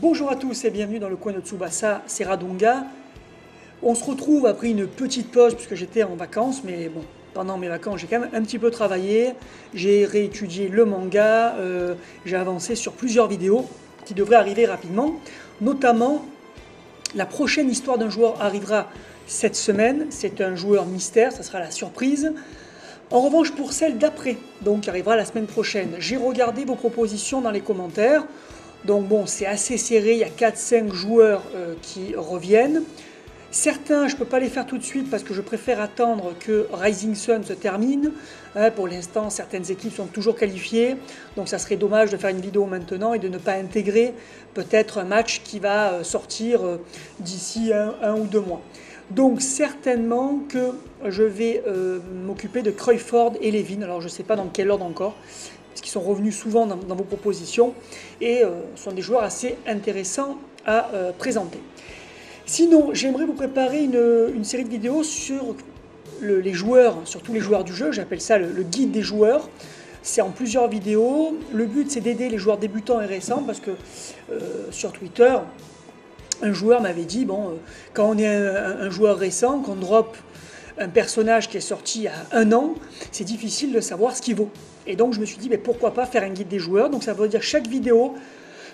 Bonjour à tous et bienvenue dans le coin de Tsubasa, c'est Radonga. On se retrouve après une petite pause puisque j'étais en vacances, mais bon, pendant mes vacances j'ai quand même un petit peu travaillé. J'ai réétudié le manga, j'ai avancé sur plusieurs vidéos qui devraient arriver rapidement. Notamment, la prochaine histoire d'un joueur arrivera cette semaine, c'est un joueur mystère, ça sera la surprise. En revanche, pour celle d'après, donc qui arrivera la semaine prochaine, j'ai regardé vos propositions dans les commentaires. Donc bon, c'est assez serré, il y a 4-5 joueurs qui reviennent. Certains, je ne peux pas les faire tout de suite parce que je préfère attendre que Rising Sun se termine. Pour l'instant, certaines équipes sont toujours qualifiées, donc ça serait dommage de faire une vidéo maintenant et de ne pas intégrer peut-être un match qui va sortir d'ici un ou 2 mois. Donc certainement que je vais m'occuper de Cruyford et Levin. Alors je ne sais pas dans quel ordre encore, parce qu'ils sont revenus souvent dans vos propositions et sont des joueurs assez intéressants à présenter. Sinon, j'aimerais vous préparer une série de vidéos sur les joueurs, surtout les joueurs du jeu. J'appelle ça le guide des joueurs. C'est en plusieurs vidéos. Le but, c'est d'aider les joueurs débutants et récents, parce que sur Twitter, un joueur m'avait dit, bon, quand on est un joueur récent, qu'on drop un personnage qui est sorti il y a 1 an, c'est difficile de savoir ce qu'il vaut. Et donc je me suis dit, mais pourquoi pas faire un guide des joueurs. Donc ça veut dire chaque vidéo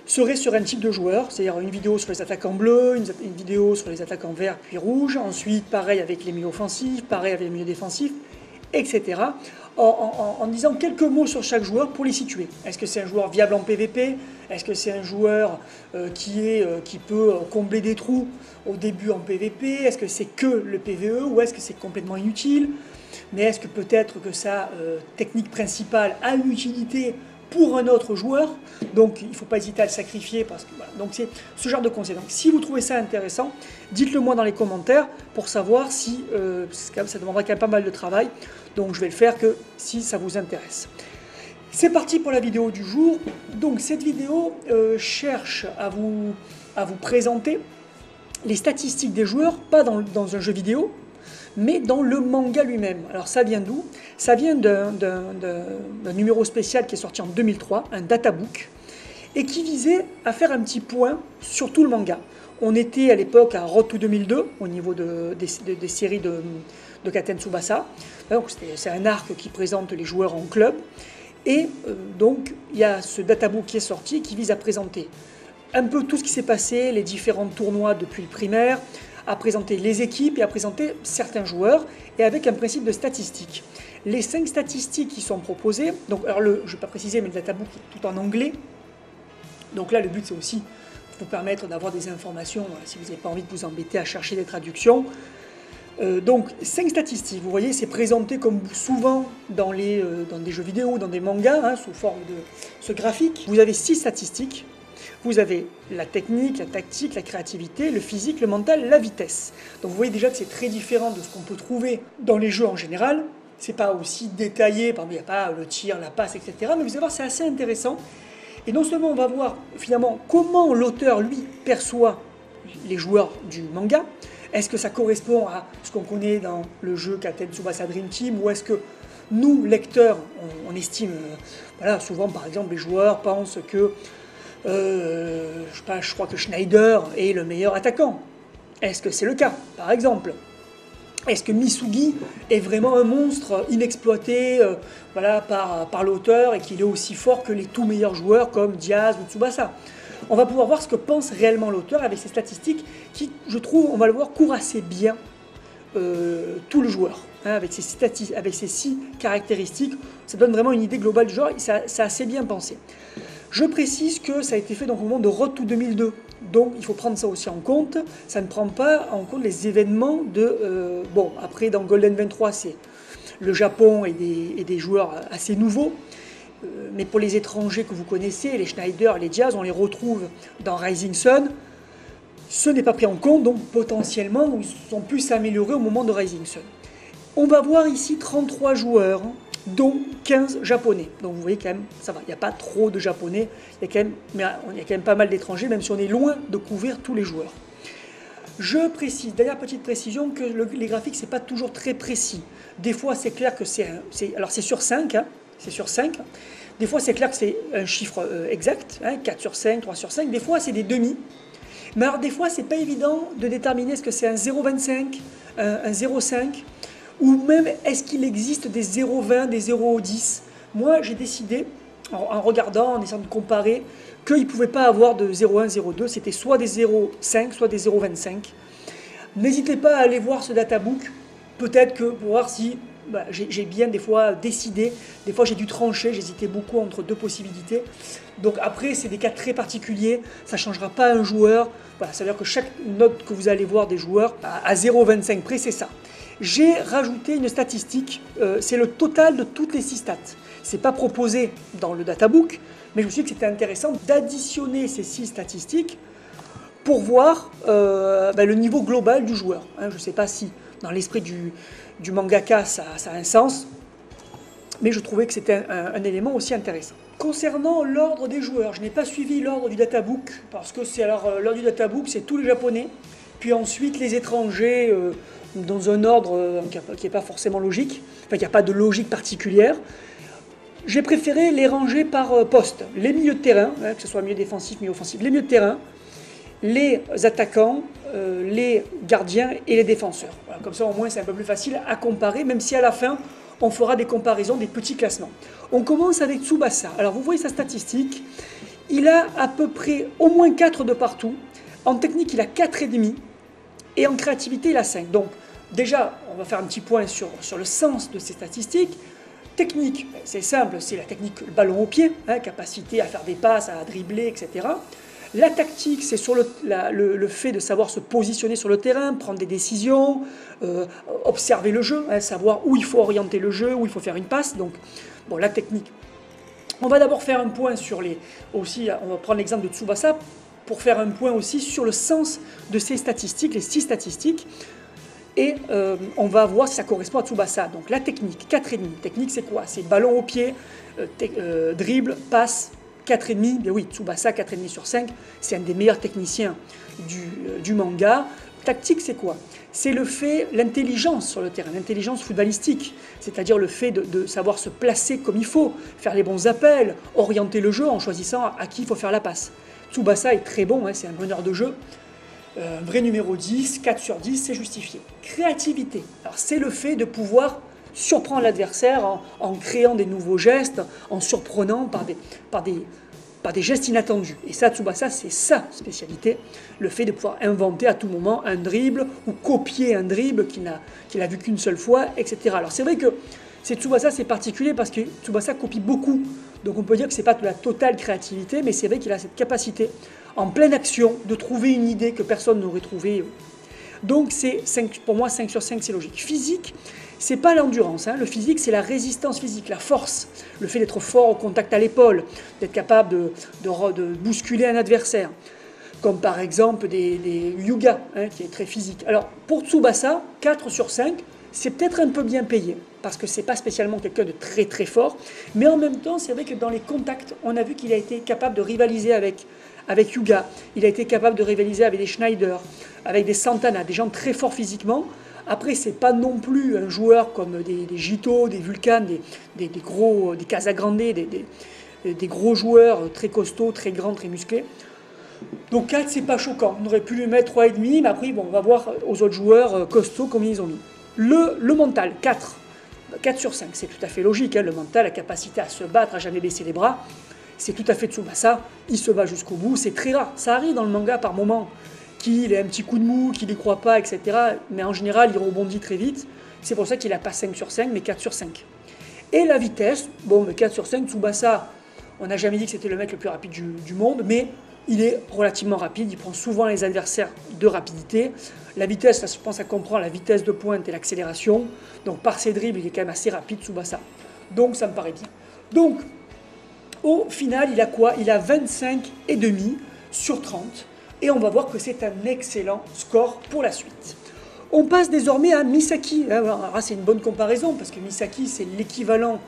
serait sur un type de joueur, c'est-à-dire une vidéo sur les attaquants bleus, une vidéo sur les attaquants verts puis rouges, ensuite pareil avec les milieux offensifs, pareil avec les milieux défensifs, etc. En disant quelques mots sur chaque joueur pour les situer. Est-ce que c'est un joueur viable en PVP? Est-ce que c'est un joueur qui peut combler des trous au début en PVP? Est-ce que c'est que le PVE ou est-ce que c'est complètement inutile? Mais est-ce que peut-être que sa technique principale a une utilité pour un autre joueur? Donc il ne faut pas hésiter à le sacrifier, parce que voilà. Donc c'est ce genre de conseil. Donc si vous trouvez ça intéressant, dites-le moi dans les commentaires pour savoir si ça demandera quand même pas mal de travail. Donc je vais le faire que si ça vous intéresse. C'est parti pour la vidéo du jour. Donc cette vidéo cherche à vous présenter les statistiques des joueurs, pas dans un jeu vidéo, mais dans le manga lui-même. Alors ça vient d'où? Ça vient d'un numéro spécial qui est sorti en 2003, un databook, et qui visait à faire un petit point sur tout le manga. On était à l'époque à Road to 2002, au niveau des séries de Katen Tsubasa. C'est un arc qui présente les joueurs en club. Et donc il y a ce databook qui est sorti, qui vise à présenter un peu tout ce qui s'est passé, les différents tournois depuis le primaire, à présenter les équipes et à présenter certains joueurs, et avec un principe de statistiques. Les 5 statistiques qui sont proposées, donc alors je ne vais pas préciser, mais le databook est tout en anglais. Donc là, le but, c'est aussi de vous permettre d'avoir des informations, si vous n'avez pas envie de vous embêter à chercher des traductions. Donc 5 statistiques, vous voyez, c'est présenté comme souvent dans des jeux vidéo, dans des mangas, sous forme de ce graphique. Vous avez 6 statistiques. Vous avez la technique, la tactique, la créativité, le physique, le mental, la vitesse. Donc vous voyez déjà que c'est très différent de ce qu'on peut trouver dans les jeux en général. C'est pas aussi détaillé, par exemple, il n'y a pas le tir, la passe, etc. Mais vous allez voir, c'est assez intéressant. Et non seulement on va voir finalement comment l'auteur, lui, perçoit les joueurs du manga. Est-ce que ça correspond à ce qu'on connaît dans le jeu Katen Tsubasa Dream Team, ou est-ce que nous, lecteurs, on estime, voilà, souvent par exemple les joueurs pensent que je crois que Schneider est le meilleur attaquant. Est-ce que c'est le cas, par exemple? Est-ce que Misugi est vraiment un monstre inexploité voilà, par l'auteur, et qu'il est aussi fort que les tout meilleurs joueurs comme Diaz ou Tsubasa? On va pouvoir voir ce que pense réellement l'auteur avec ses statistiques qui, je trouve, on va le voir, courent assez bien tout le joueur. Avec ces 6 caractéristiques, ça donne vraiment une idée globale du joueur, et c'est assez bien pensé. Je précise que ça a été fait donc au moment de Road to 2002, donc il faut prendre ça aussi en compte. Ça ne prend pas en compte les événements de... bon, après dans Golden 23, c'est le Japon et des joueurs assez nouveaux, mais pour les étrangers que vous connaissez, les Schneider, les Diaz, on les retrouve dans Rising Sun. Ce n'est pas pris en compte, donc potentiellement ils sont plus améliorés au moment de Rising Sun. On va voir ici 33 joueurs, dont 15 japonais. Donc vous voyez quand même, ça va, il n'y a pas trop de japonais, il y a quand même pas mal d'étrangers, même si on est loin de couvrir tous les joueurs. Je précise, dernière petite précision, que les graphiques, c'est pas toujours très précis. Des fois, c'est clair que alors c'est sur 5, c'est sur 5, Des fois, c'est clair que c'est un chiffre exact, hein, 4 sur 5, 3 sur 5. Des fois, c'est des demi. Mais alors, des fois, c'est pas évident de déterminer ce que c'est un 0,25, un 0,5, ou même est-ce qu'il existe des 0,20, des 0,10. Moi, j'ai décidé, en regardant, en essayant de comparer, qu'il ne pouvait pas avoir de 0,1, 0,2. C'était soit des 0,5, soit des 0,25. N'hésitez pas à aller voir ce databook, peut-être que pour voir si j'ai bien des fois décidé, des fois j'ai dû trancher, j'hésitais beaucoup entre deux possibilités. Donc après, c'est des cas très particuliers, ça ne changera pas un joueur. Voilà, ça veut dire que chaque note que vous allez voir des joueurs, à 0,25 près, c'est ça. J'ai rajouté une statistique, c'est le total de toutes les 6 stats. Ce n'est pas proposé dans le databook, mais je me suis dit que c'était intéressant d'additionner ces 6 statistiques pour voir le niveau global du joueur. Hein, je ne sais pas si dans l'esprit du mangaka ça a un sens, mais je trouvais que c'était un élément aussi intéressant. Concernant l'ordre des joueurs, je n'ai pas suivi l'ordre du databook, parce que l'ordre du databook, c'est tous les japonais, puis ensuite les étrangers dans un ordre qui n'est pas forcément logique, enfin qui n'a pas de logique particulière. J'ai préféré les ranger par poste. Les milieux de terrain, hein, que ce soit milieu défensif, milieu offensif, les milieux de terrain, les attaquants, les gardiens et les défenseurs. Voilà, comme ça, au moins, c'est un peu plus facile à comparer, même si à la fin, on fera des comparaisons, des petits classements. On commence avec Tsubasa. Alors, vous voyez sa statistique. Il a à peu près au moins 4 de partout. En technique, il a 4,5. Et en créativité, il a 5. Donc, déjà, on va faire un petit point sur le sens de ces statistiques. Technique, c'est simple, c'est la technique ballon au pied, hein, capacité à faire des passes, à dribbler, etc. La tactique, c'est sur le fait de savoir se positionner sur le terrain, prendre des décisions, observer le jeu, hein, savoir où il faut orienter le jeu, où il faut faire une passe. Donc, bon, la technique. On va d'abord faire un point sur aussi, on va prendre l'exemple de Tsubasa pour faire un point aussi sur le sens de ces statistiques, les 6 statistiques. Et on va voir si ça correspond à Tsubasa. Donc la technique, 4,5. Technique, c'est quoi? C'est ballon au pied, dribble, passe, 4,5. Bien oui, Tsubasa, 4,5 sur 5. C'est un des meilleurs techniciens du manga. Tactique, c'est quoi? C'est l'intelligence sur le terrain, l'intelligence footballistique. C'est-à-dire le fait de savoir se placer comme il faut, faire les bons appels, orienter le jeu en choisissant à qui il faut faire la passe. Tsubasa est très bon, hein, c'est un meneur de jeu. Un vrai numéro 10, 4 sur 10, c'est justifié. Créativité, alors c'est le fait de pouvoir surprendre l'adversaire en créant des nouveaux gestes, en surprenant par des gestes inattendus. Et ça, Tsubasa, c'est sa spécialité, le fait de pouvoir inventer à tout moment un dribble ou copier un dribble qu'il n'a vu qu'une seule fois, etc. Alors c'est vrai que Tsubasa, c'est particulier parce que Tsubasa copie beaucoup. Donc on peut dire que ce n'est pas de la totale créativité, mais c'est vrai qu'il a cette capacité, en pleine action, de trouver une idée que personne n'aurait trouvée. Donc pour moi, 5 sur 5, c'est logique. Physique, c'est pas l'endurance. Hein. Le physique, c'est la résistance physique, la force, le fait d'être fort au contact à l'épaule, d'être capable de bousculer un adversaire. Comme par exemple des Yuga, hein, qui est très physique. Alors pour Tsubasa, 4 sur 5, c'est peut-être un peu bien payé, parce que c'est pas spécialement quelqu'un de très très fort, mais en même temps, c'est vrai que dans les contacts, on a vu qu'il a été capable de rivaliser avec Yuga, il a été capable de rivaliser avec des Schneider, avec des Santana, des gens très forts physiquement. Après, c'est pas non plus un joueur comme des Jito, des Vulcan, des Casagrande, des gros joueurs très costauds, très grands, très musclés. Donc 4, c'est pas choquant. On aurait pu lui mettre 3,5, mais après, bon, on va voir aux autres joueurs costauds combien ils ont mis. Le mental, 4. 4 sur 5, c'est tout à fait logique. Hein, le mental, la capacité à se battre, à jamais baisser les bras, c'est tout à fait Tsubasa. Il se bat jusqu'au bout. C'est très rare. Ça arrive dans le manga par moment qu'il ait un petit coup de mou, qu'il n'y croit pas, etc. Mais en général, il rebondit très vite. C'est pour ça qu'il n'a pas 5 sur 5, mais 4 sur 5. Et la vitesse, bon, 4 sur 5, Tsubasa, on n'a jamais dit que c'était le mec le plus rapide du monde, mais il est relativement rapide, il prend souvent les adversaires de rapidité. La vitesse, ça, je pense, ça comprend la vitesse de pointe et l'accélération. Donc par ses dribbles, il est quand même assez rapide, Tsubasa. Donc ça me paraît bien. Donc, au final, il a quoi? Il a 25,5 sur 30. Et on va voir que c'est un excellent score pour la suite. On passe désormais à Misaki. Alors, c'est une bonne comparaison, parce que Misaki, c'est l'équivalent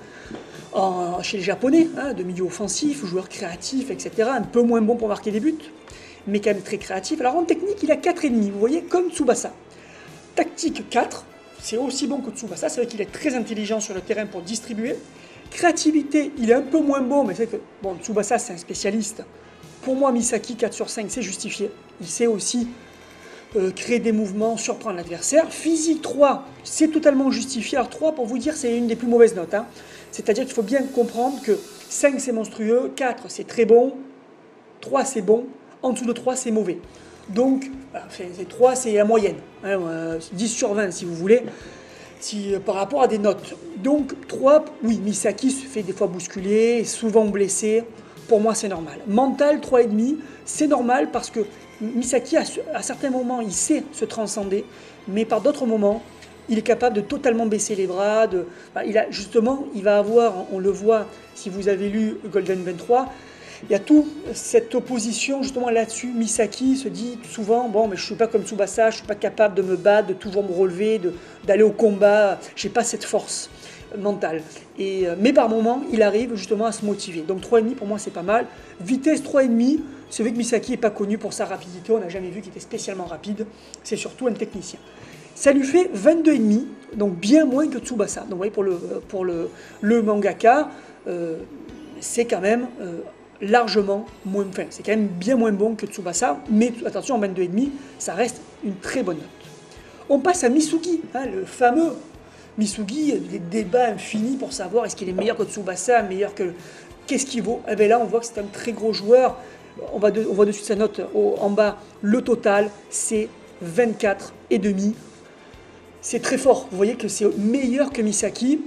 chez les Japonais, hein, de milieu offensif, joueur créatif, etc. Un peu moins bon pour marquer des buts, mais quand même très créatif. Alors en technique, il a 4,5, vous voyez, comme Tsubasa. Tactique 4, c'est aussi bon que Tsubasa, c'est vrai qu'il est très intelligent sur le terrain pour distribuer. Créativité, il est un peu moins bon, mais c'est que, bon, Tsubasa, c'est un spécialiste. Pour moi, Misaki, 4 sur 5, c'est justifié. Il sait aussi créer des mouvements, surprendre l'adversaire. Physique 3, c'est totalement justifié. Alors 3, pour vous dire, c'est une des plus mauvaises notes. Hein. C'est-à-dire qu'il faut bien comprendre que 5, c'est monstrueux, 4, c'est très bon, 3, c'est bon, en dessous de 3, c'est mauvais. Donc, voilà, 3, c'est la moyenne. Hein, 10 sur 20, si vous voulez, par rapport à des notes. Donc, 3, oui, Misaki se fait des fois bousculer, souvent blessé. Pour moi, c'est normal. Mental, 3,5, c'est normal parce que Misaki, à certains moments, il sait se transcender, mais par d'autres moments, il est capable de totalement baisser les bras. Justement, il va avoir, on le voit, si vous avez lu Golden 23, il y a toute cette opposition justement là-dessus. Misaki se dit souvent, bon, mais je ne suis pas comme Tsubasa, je ne suis pas capable de me battre, de toujours me relever, d'aller au combat, je n'ai pas cette force mentale. Mais par moments, il arrive justement à se motiver. Donc 3,5 pour moi, c'est pas mal. Vitesse 3,5, c'est vrai que Misaki n'est pas connu pour sa rapidité, on n'a jamais vu qu'il était spécialement rapide, c'est surtout un technicien. Ça lui fait 22,5, donc bien moins que Tsubasa. Donc vous voyez, pour le mangaka, c'est quand même largement moins, enfin, c'est quand même bien moins bon que Tsubasa, mais attention, en 22,5, ça reste une très bonne note. On passe à Misugi, hein, le fameux Misugi, des débats infinis pour savoir est-ce qu'il est meilleur que Tsubasa, meilleur que... Qu'est-ce qu'il vaut? Eh bien là, on voit que c'est un très gros joueur. On voit dessus sa note en bas. Le total, c'est 24,5. C'est très fort. Vous voyez que c'est meilleur que Misaki.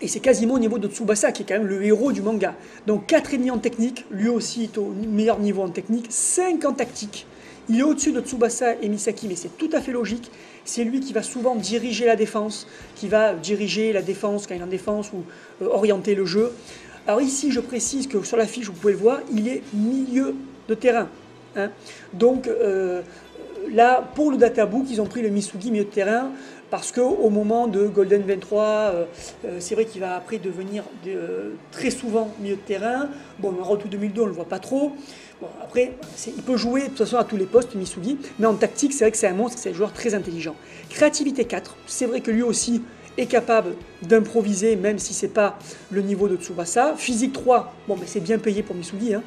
Et c'est quasiment au niveau de Tsubasa, qui est quand même le héros du manga. Donc 4,5 en technique. Lui aussi est au meilleur niveau en technique. 5 en tactique. Il est au-dessus de Tsubasa et Misaki, mais c'est tout à fait logique. C'est lui qui va souvent diriger la défense, qui va diriger la défense quand il est en défense ou orienter le jeu. Alors ici, je précise que sur la fiche, vous pouvez le voir, il est milieu de terrain. Hein. Donc là, pour le databook, ils ont pris le Misugi milieu de terrain parce qu'au moment de Golden 23, c'est vrai qu'il va après devenir très souvent milieu de terrain. Bon, en Road to 2002, on ne le voit pas trop. Bon, après, il peut jouer de toute façon à tous les postes, Misugi, mais en tactique, c'est vrai que c'est un monstre, c'est un joueur très intelligent. Créativité 4, c'est vrai que lui aussi est capable d'improviser, même si c'est pas le niveau de Tsubasa. Physique 3, bon, mais c'est bien payé pour Misugi, hein.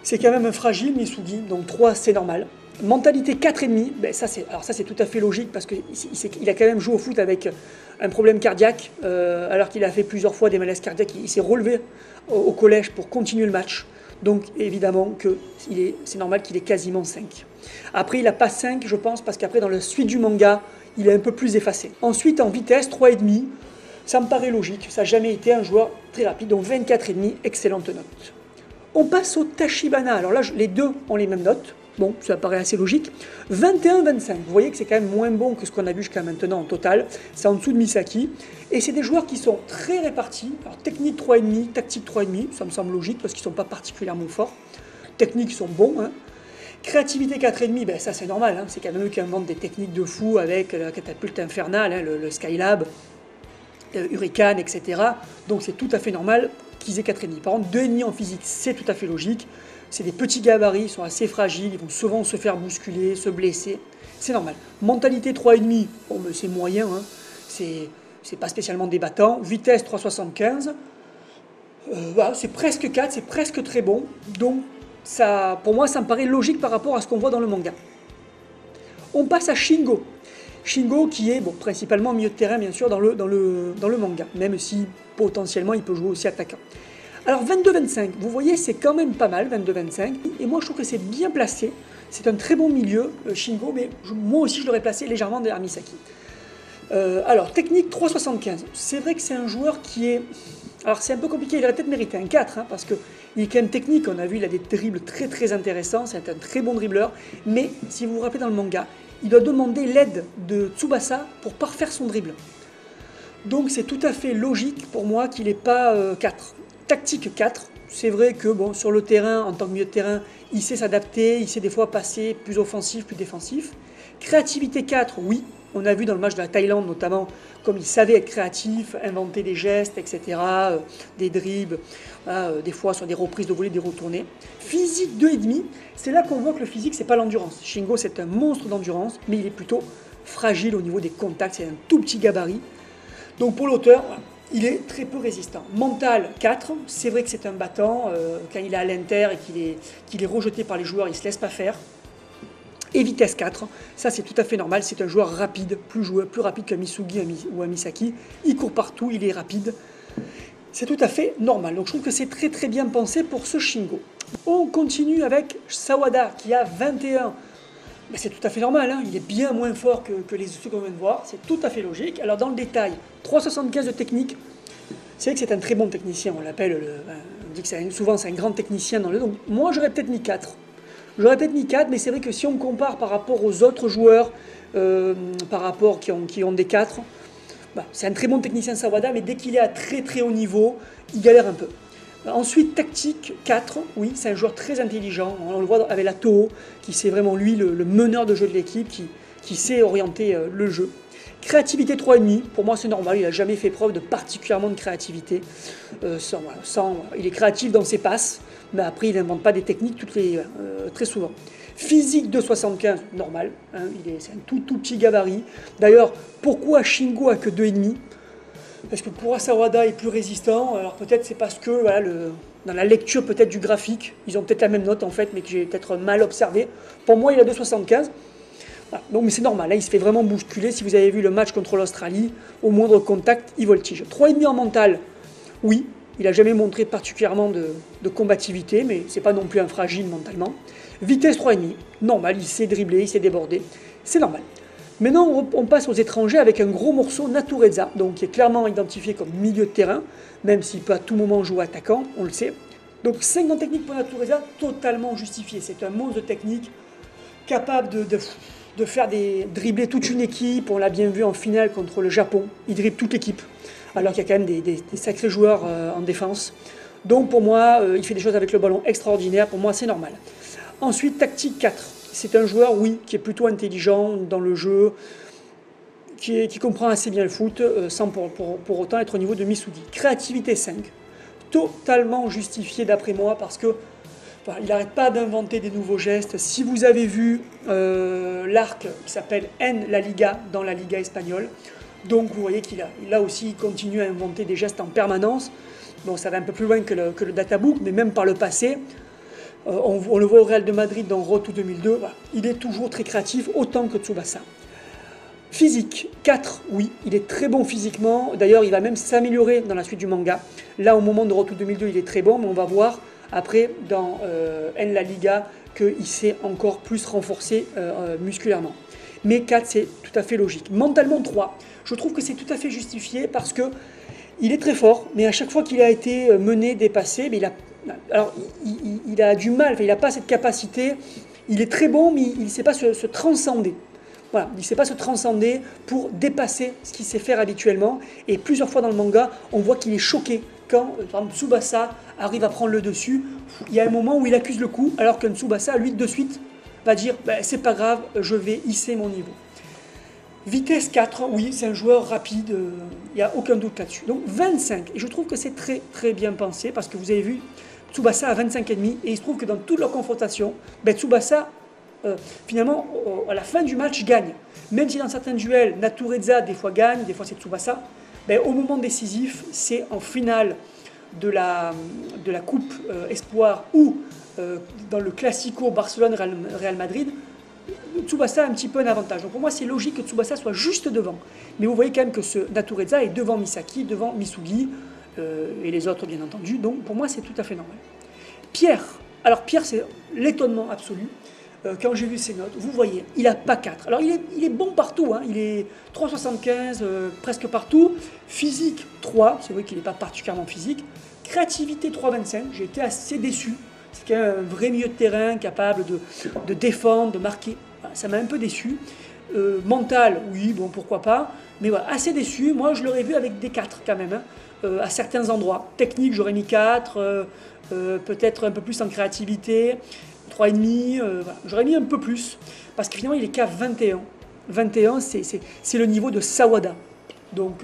C'est quand même un fragile Misugi, donc 3, c'est normal. Mentalité 4,5, ben ça c'est tout à fait logique parce qu'il a quand même joué au foot avec un problème cardiaque, alors qu'il a fait plusieurs fois des malaises cardiaques. Il s'est relevé au collège pour continuer le match. Donc évidemment que c'est normal qu'il ait quasiment 5. Après il n'a pas 5 je pense parce qu'après dans la suite du manga il est un peu plus effacé. Ensuite en vitesse 3,5, ça me paraît logique, ça n'a jamais été un joueur très rapide, donc 24,5, excellente note. On passe au Tachibana, alors là les deux ont les mêmes notes, bon ça paraît assez logique. 21-25, vous voyez que c'est quand même moins bon que ce qu'on a vu jusqu'à maintenant en total, c'est en dessous de Misaki. Et c'est des joueurs qui sont très répartis. Alors technique 3,5, tactique 3,5, ça me semble logique parce qu'ils ne sont pas particulièrement forts. Techniques sont bons. Hein. Créativité 4,5, ben ça c'est normal. Hein. C'est quand même eux qui inventent des techniques de fou avec la catapulte infernale, hein, le Skylab, Hurricane, etc. Donc c'est tout à fait normal qu'ils aient 4,5. Par contre, 2,5 en physique, c'est tout à fait logique. C'est des petits gabarits, ils sont assez fragiles, ils vont souvent se faire bousculer, se blesser. C'est normal. Mentalité 3,5, bon, ben, c'est moyen. Hein. C'est pas spécialement débattant. Vitesse 3,75. Voilà, c'est presque 4, c'est presque très bon. Donc, ça, pour moi, ça me paraît logique par rapport à ce qu'on voit dans le manga. On passe à Shingo. Shingo qui est bon, principalement milieu de terrain, bien sûr, dans le manga. Même si, potentiellement, il peut jouer aussi attaquant. Alors, 22-25, vous voyez, c'est quand même pas mal, 22-25. Et moi, je trouve que c'est bien placé. C'est un très bon milieu, Shingo, mais moi aussi, je l'aurais placé légèrement derrière Misaki. Alors, technique 3,75. C'est vrai que c'est un joueur qui est... Alors, c'est un peu compliqué, il aurait peut-être mérité un 4, hein, parce qu'il est quand même technique. On a vu, il a des dribbles très très intéressants, c'est un très bon dribbleur. Mais, si vous vous rappelez dans le manga, il doit demander l'aide de Tsubasa pour parfaire son dribble. Donc, c'est tout à fait logique pour moi qu'il n'ait pas 4. Tactique 4. C'est vrai que bon, sur le terrain, en tant que milieu de terrain, il sait s'adapter, il sait des fois passer plus offensif, plus défensif. Créativité 4, oui. On a vu dans le match de la Thaïlande notamment, comme il savait être créatif, inventer des gestes, etc., des dribbles, des fois sur des reprises de volée, des retournées. Physique 2,5, c'est là qu'on voit que le physique, c'est pas l'endurance. Shingo, c'est un monstre d'endurance, mais il est plutôt fragile au niveau des contacts, c'est un tout petit gabarit. Donc pour l'auteur, il est très peu résistant. Mental 4, c'est vrai que c'est un battant, quand il est à l'inter et qu'il est rejeté par les joueurs, il ne se laisse pas faire. Et vitesse 4, ça c'est tout à fait normal, c'est un joueur rapide, plus rapide qu'un Misugi ou un Misaki. Il court partout, il est rapide. C'est tout à fait normal. Donc je trouve que c'est très très bien pensé pour ce Shingo. On continue avec Sawada qui a 21. Mais c'est tout à fait normal, hein. Il est bien moins fort que ceux qu'on vient de voir, c'est tout à fait logique. Alors dans le détail, 3,75 de technique, c'est vrai que c'est un très bon technicien, on l'appelle, on dit que souvent c'est un grand technicien dans le... Donc moi j'aurais peut-être mis 4. J'aurais peut-être mis 4, mais c'est vrai que si on compare par rapport aux autres joueurs, par rapport qui ont des 4, bah, c'est un très bon technicien Sawada, mais dès qu'il est à très très haut niveau, il galère un peu. Ensuite, tactique 4, oui, c'est un joueur très intelligent. On le voit avec la Toho, qui c'est vraiment lui le meneur de jeu de l'équipe, qui sait orienter le jeu. Créativité 3,5, pour moi c'est normal, il n'a jamais fait preuve de particulièrement de créativité. Il est créatif dans ses passes, mais après il n'invente pas des techniques très souvent. Physique 2,75, normal, hein, c'est un tout petit gabarit. D'ailleurs, pourquoi Shingo a que 2,5? Parce que pour Sawada est plus résistant, alors peut-être c'est parce que voilà, dans la lecture peut-être du graphique, ils ont peut-être la même note en fait, mais que j'ai peut-être mal observé. Pour moi il a 2,75. Voilà. Donc, mais c'est normal, là, il se fait vraiment bousculer. Si vous avez vu le match contre l'Australie, au moindre contact, il voltige. 3,5 en mental, oui, il n'a jamais montré particulièrement de combativité, mais c'est pas non plus un fragile mentalement. Vitesse 3,5, normal, il sait dribbler, il sait déborder, c'est normal. Maintenant, on passe aux étrangers avec un gros morceau, Natureza, donc qui est clairement identifié comme milieu de terrain, même s'il peut à tout moment jouer attaquant, on le sait. Donc 5 en technique pour Natureza, totalement justifié. C'est un monstre de technique, capable de faire dribbler toute une équipe. On l'a bien vu en finale contre le Japon, il dribble toute l'équipe, alors qu'il y a quand même des sacrés joueurs en défense. Donc pour moi, il fait des choses avec le ballon extraordinaires, pour moi c'est normal. Ensuite, tactique 4. C'est un joueur, oui, qui est plutôt intelligent dans le jeu, qui comprend assez bien le foot, sans pour autant être au niveau de Misugi. Créativité 5. Totalement justifié d'après moi, parce que enfin, il n'arrête pas d'inventer des nouveaux gestes. Si vous avez vu l'arc qui s'appelle N La Liga dans la Liga espagnole, donc vous voyez qu'il là aussi il continue à inventer des gestes en permanence. Bon, ça va un peu plus loin que le databook, mais même par le passé. On le voit au Real de Madrid dans Road to 2002, voilà. Il est toujours très créatif, autant que Tsubasa. Physique, 4, oui, il est très bon physiquement. D'ailleurs, il va même s'améliorer dans la suite du manga. Là, au moment de Road to 2002, il est très bon, mais on va voir après, dans N La Liga, qu'il s'est encore plus renforcé musculairement. Mais 4, c'est tout à fait logique. Mentalement, 3, je trouve que c'est tout à fait justifié parce que il est très fort, mais à chaque fois qu'il a été mené, dépassé, mais il a du mal, il n'a pas cette capacité. Il est très bon, mais il ne sait pas se transcender. Voilà, il ne sait pas se transcender pour dépasser ce qu'il sait faire habituellement. Et plusieurs fois dans le manga, on voit qu'il est choqué quand, par exemple, Tsubasa arrive à prendre le dessus. Il y a un moment où il accuse le coup, alors que Tsubasa, lui, de suite, va dire « c'est pas grave, je vais hisser mon niveau ». Vitesse 4, oui, c'est un joueur rapide, il n'y a aucun doute là-dessus. Donc 25, et je trouve que c'est très très bien pensé, parce que vous avez vu, Tsubasa à 25,5, et il se trouve que dans toutes leurs confrontations, Tsubasa, finalement, à la fin du match, gagne. Même si dans certains duels, Natureza des fois gagne, des fois c'est Tsubasa, au moment décisif, c'est en finale de la Coupe Espoir ou dans le Classico Barcelone-Real Madrid, Tsubasa a un petit peu un avantage. Donc pour moi, c'est logique que Tsubasa soit juste devant. Mais vous voyez quand même que ce Natureza est devant Misaki, devant Misugi, et les autres, bien entendu. Donc pour moi, c'est tout à fait normal. Pierre. Alors Pierre, c'est l'étonnement absolu. Quand j'ai vu ses notes, vous voyez, il n'a pas 4. Alors il est bon partout, hein. Il est 3,75 presque partout. Physique 3, c'est vrai qu'il n'est pas particulièrement physique. Créativité 3,25, j'ai été assez déçu. C'est quand même un vrai milieu de terrain capable de défendre, de marquer. Ça m'a un peu déçu. Mental, oui, bon, pourquoi pas. Mais voilà, assez déçu. Moi, je l'aurais vu avec des 4 quand même, hein, à certains endroits. Technique, j'aurais mis 4. Peut-être un peu plus en créativité. 3,5. Voilà. J'aurais mis un peu plus. Parce que finalement, il est qu'à 21. 21, c'est le niveau de Sawada. Donc,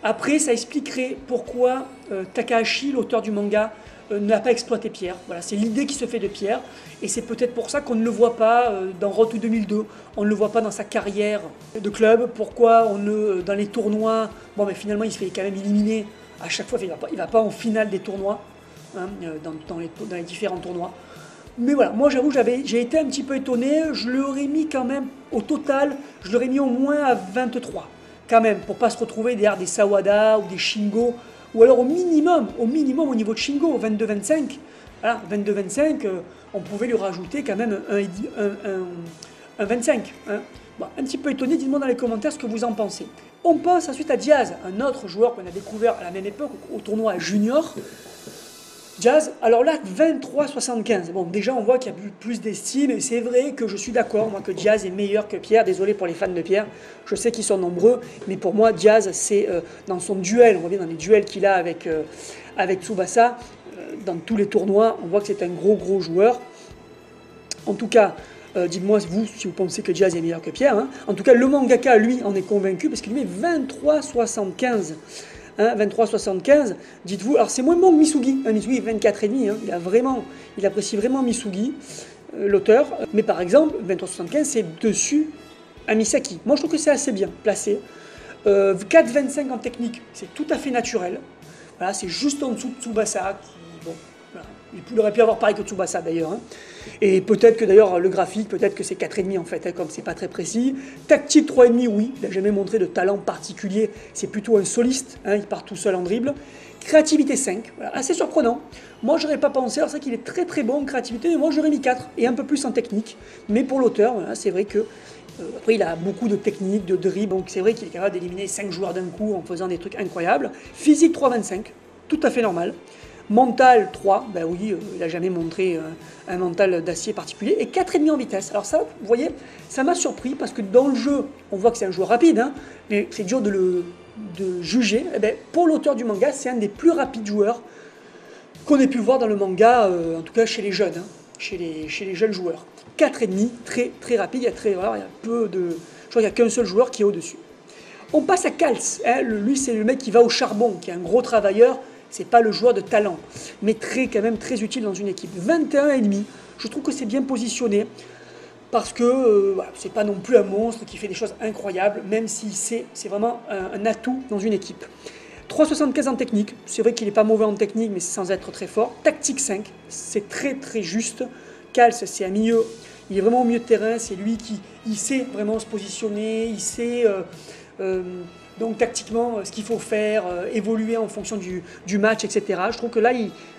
après, ça expliquerait pourquoi Takahashi, l'auteur du manga, n'a pas exploité Pierre. Voilà, c'est l'idée qui se fait de Pierre. Et c'est peut-être pour ça qu'on ne le voit pas dans Road to 2002. On ne le voit pas dans sa carrière de club. Pourquoi on ne, dans les tournois, bon, mais finalement, il se fait quand même éliminer à chaque fois. Il va pas en finale des tournois, hein, dans les différents tournois. Mais voilà, moi j'avoue, j'ai été un petit peu étonné. Je l'aurais mis quand même, au total, je l'aurais mis au moins à 23. Quand même, pour pas se retrouver derrière des Sawada ou des Shingo. Ou alors au minimum au niveau de Shingo, 22-25. Voilà, 22-25, on pouvait lui rajouter quand même un 25. Hein. Bon, un petit peu étonné, dites-moi dans les commentaires ce que vous en pensez. On passe ensuite à Diaz, un autre joueur qu'on a découvert à la même époque, au tournoi junior. Jazz, alors là, 23-75. Bon, déjà, on voit qu'il y a plus d'estime, et c'est vrai que je suis d'accord, moi, que Diaz est meilleur que Pierre. Désolé pour les fans de Pierre, je sais qu'ils sont nombreux, mais pour moi, Diaz, c'est dans son duel, on revient dans les duels qu'il a avec Tsubasa, dans tous les tournois, on voit que c'est un gros joueur. En tout cas, dites-moi, vous, si vous pensez que Diaz est meilleur que Pierre. Hein. En tout cas, le mangaka, lui, en est convaincu, parce qu'il met 23-75. Hein, 23-75, dites-vous, alors c'est moins bon que Misugi, hein, Misugi est 24,5, hein, il apprécie vraiment Misugi, l'auteur, mais par exemple, 23-75, c'est dessus à Misaki. Moi je trouve que c'est assez bien placé. 4-25 en technique, c'est tout à fait naturel, voilà, c'est juste en dessous de Tsubasa, qui, bon, voilà, il aurait pu avoir pareil que Tsubasa d'ailleurs, hein. Et peut-être que d'ailleurs le graphique, peut-être que c'est 4,5 en fait, hein, comme c'est pas très précis. Tactique 3,5, oui, il n'a jamais montré de talent particulier, c'est plutôt un soliste, hein, il part tout seul en dribble. Créativité 5, voilà, assez surprenant. Moi j'aurais pas pensé, alors c'est qu'il est très bon en créativité, mais moi j'aurais mis 4, et un peu plus en technique. Mais pour l'auteur, voilà, c'est vrai que après, il a beaucoup de techniques, de dribble, donc c'est vrai qu'il est capable d'éliminer 5 joueurs d'un coup en faisant des trucs incroyables. Physique 3,25, tout à fait normal. Mental 3, ben oui, il n'a jamais montré un mental d'acier particulier. Et 4,5 en vitesse. Alors ça, vous voyez, ça m'a surpris parce que dans le jeu, on voit que c'est un joueur rapide, hein, mais c'est dur de juger. Et ben, pour l'auteur du manga, c'est un des plus rapides joueurs qu'on ait pu voir dans le manga, en tout cas chez les jeunes, hein, chez les jeunes joueurs. 4,5, très rapide, il y a peu de... Je crois qu'il n'y a qu'un seul joueur qui est au-dessus. On passe à Kals, hein, lui c'est le mec qui va au charbon, qui est un gros travailleur. C'est pas le joueur de talent, mais quand même très utile dans une équipe. 21,5, je trouve que c'est bien positionné, parce que voilà, c'est pas non plus un monstre qui fait des choses incroyables, même si c'est vraiment un atout dans une équipe. 3,75 en technique, c'est vrai qu'il n'est pas mauvais en technique, mais c'est sans être très fort. Tactique 5, c'est très juste. Kals, c'est un milieu, il est vraiment au milieu de terrain, c'est lui qui sait vraiment se positionner, il sait... donc tactiquement, ce qu'il faut faire, évoluer en fonction du match, etc. Je trouve que là,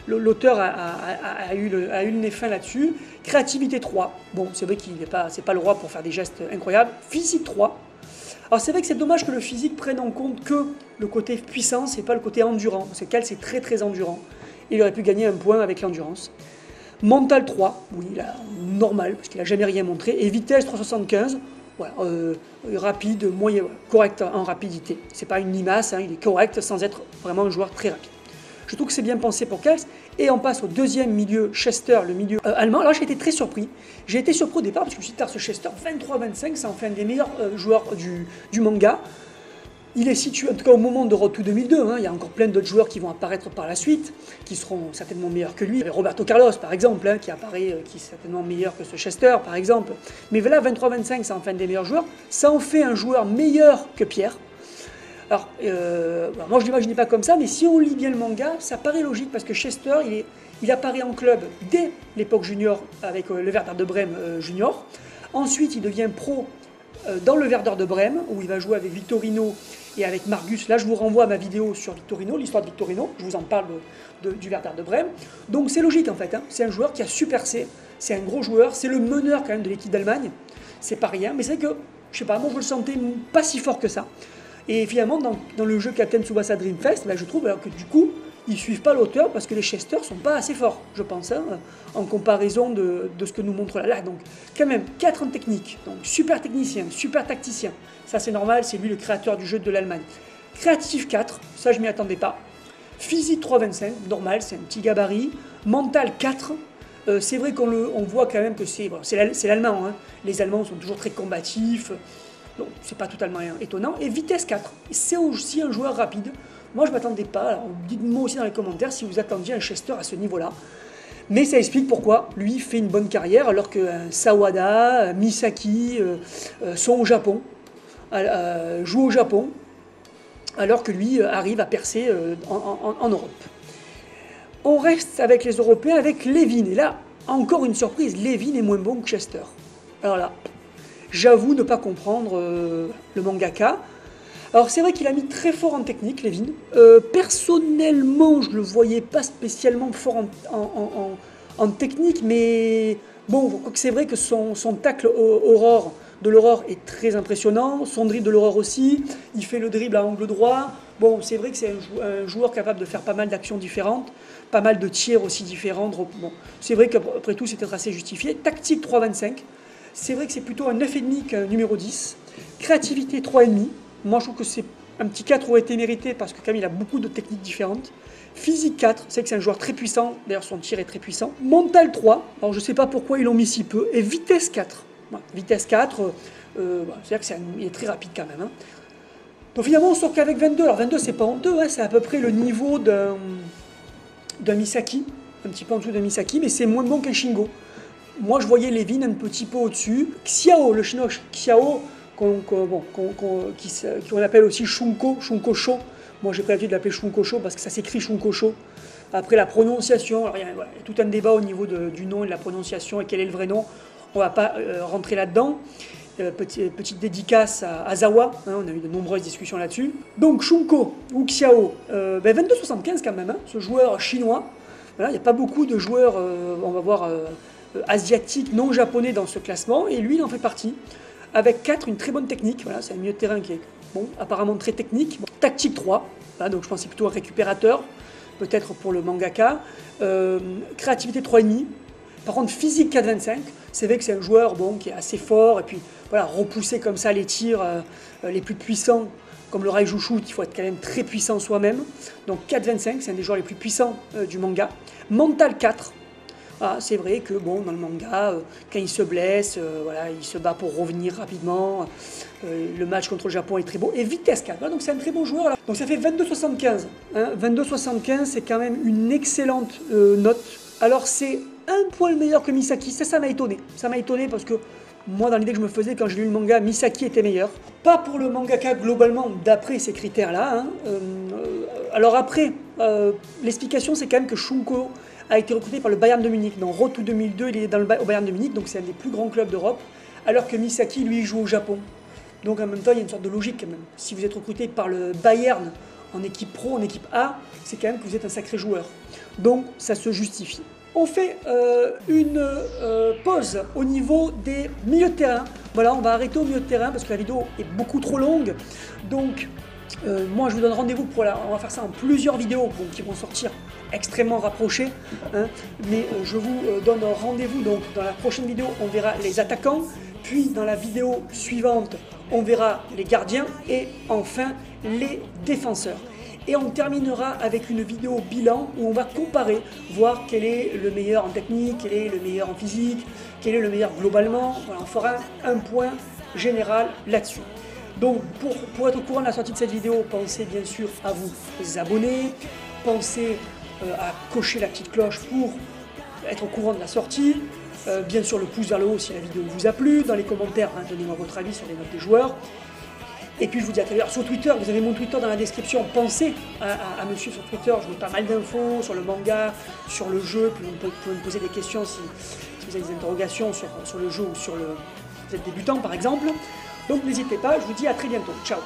l'auteur a eu le nez fin là-dessus. Créativité 3. Bon, c'est vrai qu'il c'est pas le roi pour faire des gestes incroyables. Physique 3. Alors c'est vrai que c'est dommage que le physique prenne en compte que le côté puissance et pas le côté endurant. Parce que Kals c'est très endurant. Il aurait pu gagner un point avec l'endurance. Mental 3. Oui, il a normal, parce qu'il n'a jamais rien montré. Et vitesse 3,75. Voilà, rapide, moyen, correct en rapidité. C'est pas une limace, hein, il est correct sans être vraiment un joueur très rapide. Je trouve que c'est bien pensé pour Kals. Et on passe au deuxième milieu, Chester, le milieu allemand. Alors j'ai été très surpris. J'ai été surpris au départ parce que je me suis dit, ce Chester, 23-25, ça en fait un des meilleurs joueurs du manga. Il est situé, en tout cas au moment de Road to 2002, hein, il y a encore plein d'autres joueurs qui vont apparaître par la suite, qui seront certainement meilleurs que lui. Roberto Carlos, par exemple, hein, qui apparaît, qui est certainement meilleur que ce Chester, par exemple. Mais là, 23-25, ça en fait un des meilleurs joueurs. Ça en fait un joueur meilleur que Pierre. Alors, moi je ne l'imaginais pas comme ça, mais si on lit bien le manga, ça paraît logique, parce que Chester, il apparaît en club dès l'époque junior, avec le Werder de Brême junior. Ensuite, il devient pro dans le Werder de Brême, où il va jouer avec Victorino et avec Margus. Là, je vous renvoie à ma vidéo sur Victorino, l'histoire de Victorino. Je vous en parle du Werder de Brême. Donc c'est logique en fait, hein. C'est un joueur qui a su percer, c'est un gros joueur, c'est le meneur quand même de l'équipe d'Allemagne. C'est pas rien, mais c'est vrai que, je sais pas, moi je le sentais pas si fort que ça. Et finalement, dans le jeu Captain Tsubasa Dream Fest, là, je trouve que du coup, ils ne suivent pas l'auteur parce que les Chester ne sont pas assez forts, je pense, hein, en comparaison de ce que nous montre là. Donc, quand même, 4 en technique, donc super technicien, super tacticien. Ça, c'est normal, c'est lui le créateur du jeu de l'Allemagne. Créatif 4, ça, je ne m'y attendais pas. Physique 3,25, normal, c'est un petit gabarit. Mental 4, c'est vrai qu'on voit quand même que c'est l'allemand. Hein. Les Allemands sont toujours très combatifs. Donc, c'est pas totalement étonnant. Et vitesse 4, c'est aussi un joueur rapide. Moi, je ne m'attendais pas. Alors, dites-moi aussi dans les commentaires si vous attendiez un Chester à ce niveau-là. Mais ça explique pourquoi lui fait une bonne carrière alors que Sawada, Misaki sont au Japon, jouent au Japon, alors que lui arrive à percer en Europe. On reste avec les Européens, avec Levin. Et là, encore une surprise, Levin est moins bon que Chester. Alors là, j'avoue ne pas comprendre le mangaka. Alors c'est vrai qu'il a mis très fort en technique, Levin. Personnellement, je ne le voyais pas spécialement fort en technique, mais bon, c'est vrai que son tacle Aurore de l'Aurore est très impressionnant, son dribble de l'Aurore aussi, il fait le dribble à angle droit. Bon, c'est vrai que c'est un joueur capable de faire pas mal d'actions différentes, pas mal de tirs aussi différents. Bon, c'est vrai qu'après tout, c'était assez justifié. Tactique 3,25, c'est vrai que c'est plutôt un 9,5 qu'un numéro 10. Créativité 3,5. Moi, je trouve que c'est un petit 4 aurait été mérité parce que quand même, il a beaucoup de techniques différentes. Physique 4, c'est que c'est un joueur très puissant. D'ailleurs, son tir est très puissant. Mental 3, alors je ne sais pas pourquoi ils l'ont mis si peu. Et vitesse 4. Voilà, vitesse 4, c'est-à-dire qu'il est très rapide quand même. Hein. Donc finalement, on sort qu'avec 22. Alors 22, c'est pas honteux, hein, c'est à peu près le niveau d'un Misaki. Un petit peu en dessous d'un Misaki, mais c'est moins bon qu'un Shingo. Moi, je voyais Levin un petit peu au-dessus. Xiao, le chinois Xiao, qu'on appelle aussi Shunko Sho. Moi, j'ai pris l'habitude de l'appeler Shunko Sho parce que ça s'écrit Shunko Sho. Après, la prononciation, alors, il y a tout un débat au niveau du nom et de la prononciation et quel est le vrai nom. On ne va pas rentrer là-dedans. Petite dédicace à Zawa, hein, on a eu de nombreuses discussions là-dessus. Donc Shunko ou Xiao, 22,75 quand même, hein, ce joueur chinois. Voilà, il n'y a pas beaucoup de joueurs, on va voir, asiatiques, non japonais dans ce classement, et lui, il en fait partie. Avec 4, une très bonne technique, voilà, c'est un milieu de terrain qui est bon, apparemment très technique. Bon, tactique 3, voilà, donc je pense que c'est plutôt un récupérateur, peut-être pour le mangaka. Créativité 3,5. Par contre, physique 4,25, c'est vrai que c'est un joueur bon, qui est assez fort, et puis voilà, repousser comme ça les tirs les plus puissants, comme le Raiju Shoot, il faut être quand même très puissant soi-même. Donc 4,25, c'est un des joueurs les plus puissants du manga. Mental 4, ah, c'est vrai que bon, dans le manga, quand il se blesse, voilà, il se bat pour revenir rapidement. Le match contre le Japon est très beau. Et vitesse 4, voilà, donc c'est un très bon joueur. Là. Donc ça fait 22,75. Hein, 22,75, c'est quand même une excellente note. Alors c'est un poil meilleur que Misaki, ça m'a étonné. Ça m'a étonné parce que moi, dans l'idée que je me faisais quand j'ai lu le manga, Misaki était meilleur. Pas pour le mangaka globalement, d'après ces critères-là. Hein. Alors après, l'explication c'est quand même que Shunko a été recruté par le Bayern de Munich. Dans Road to 2002, il est au Bayern de Munich, donc c'est un des plus grands clubs d'Europe, alors que Misaki, lui, joue au Japon. Donc en même temps, il y a une sorte de logique quand même. Si vous êtes recruté par le Bayern en équipe pro, en équipe A, c'est quand même que vous êtes un sacré joueur. Donc ça se justifie. On fait une pause au niveau des milieux de terrain. Voilà, on va arrêter au milieu de terrain parce que la vidéo est beaucoup trop longue. Donc moi je vous donne rendez-vous pour on va faire ça en plusieurs vidéos qui vont sortir extrêmement rapprochées. Hein, mais je vous donne rendez-vous donc dans la prochaine vidéo, on verra les attaquants. Puis dans la vidéo suivante, on verra les gardiens et enfin les défenseurs. Et on terminera avec une vidéo bilan où on va comparer, voir quel est le meilleur en technique, quel est le meilleur en physique, quel est le meilleur globalement. Voilà, on fera un point général là-dessus. Donc pour être au courant de la sortie de cette vidéo, pensez bien sûr à vous abonner, pensez à cocher la petite cloche pour être au courant de la sortie. Bien sûr le pouce vers le haut si la vidéo vous a plu, dans les commentaires, hein, donnez-moi votre avis sur les notes des joueurs. Et puis je vous dis à très bientôt. Sur Twitter, vous avez mon Twitter dans la description. Pensez à me suivre sur Twitter, je mets pas mal d'infos sur le manga, sur le jeu. Puis vous pouvez me poser des questions si vous avez des interrogations sur le jeu ou sur vous êtes débutant par exemple. Donc n'hésitez pas, je vous dis à très bientôt. Ciao.